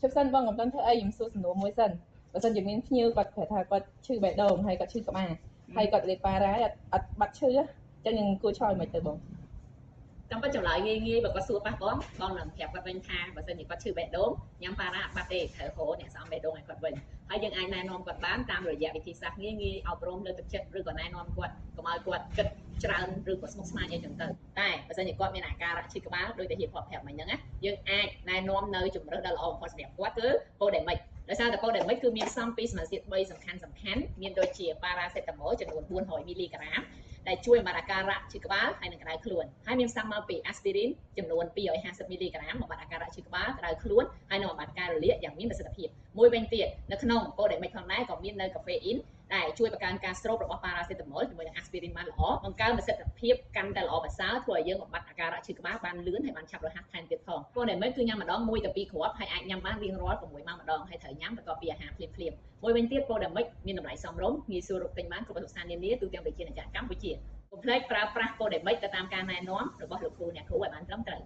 ជប់សិនបងកំពុងធ្វើអីខ្ញុំសួរសំណួរមួយសិនបើសិនជាមានភ្ញៀវគាត់ប្រែថាគាត់ឈឺបេះដូងហើយគាត់ឈឺក្បាលហើយគាត់លេបប៉ារ៉ាអត់បាត់ឈឺចឹងយើងគួរឆ្លើយមិនទៅបងចាំបាច់ចម្លើយងាយៗបើគាត់សួរប៉ះបងនឹងប្រាប់គាត់វិញថាបើសិនជាគាត់ឈឺបេះដូងញ៉ាំប៉ារ៉ាអត់បាត់ទេត្រូវហៅអ្នកសំបេះដូងឲ្យគាត់វិញហើយយើងអាចណែនាំគាត់បានតាមរយៈវិធីសាស្ត្រងាយៗអប់រំលើកទឹកចិត្តឬក៏ណែនាំគាត់កុំឲ្យគាត់គិតច្រើនឬក៏ស្មុគស្មាញអីចឹងទៅតែបើសិនជាគាត់មានអាការៈឈឺក្បាលដូចតែហៀបប្រាប់មិញហ្នឹងណាយើងអាចណែនាំនៅជំរើសដ៏ល្អបំផុតសម្រាប់គាត់គឺប៉ូដេមិកដោយសារតែប៉ូដេមិកគឺមានផ្សំពីសមាសធាតុ3សំខាន់មានដូចជាប៉ារ៉ាសេតាមុលចំនួន400មីលីក្រាមដែលជួយបំបាត់អាការៈឈឺក្បាលហើយនិងក្តៅខ្លួនហើយមានផ្សំមកពីអាស្ពីរីនចំនួន250មីលីក្រាមបំបាត់អាការៈឈឺក្បាលក្តៅខ្លួនហើយនិងបំបាត់ការរលាកយ៉ាងមានប្រសិទ្ធភាពមួយវិញទៀតនៅក្នុងប៉ូដេមិកផងដែរក៏មាននៅកាហ្វេអ៊ីនដែលជួយបង្កើនការស្រូបរបស់ប៉ារ៉ាសេតាមុលជាមួយនឹងអាស្ពីរីនបានល្អបង្កើនប្រសិទ្ធភាពកាន់តែល្អប្រសើរធ្វើឲ្យយើងបំបាត់អាការៈឈឺក្បាលបានលឿនហើយបានឆាប់រហ័សថែមទៀតផងប៉ូដេមិកគឺញ៉ាំម្ដង1ទៅ2គ្រាប់ហើយអាចញ៉ាំបានរៀងរាល់6ម៉ោងម្ដងហើយត្រូវញ៉ាំបន្ទាប់ពីអាហារភ្លាមមួយវិញទៀតប៉ូដេមិកមានតម្លៃសមរម្យងាយស្រួលរកទិញបានគ្រប់ប្រទេសនានាទូទាំងប្រជាជាតិកម្ពុជាកុំភ្លេចប្រើប្រាស់ប៉ូដេមិកទៅតាមការណែនាំរបស់លោកគ្រូអ្នកគ្រូឲ្យបានត្រឹមត្រូវ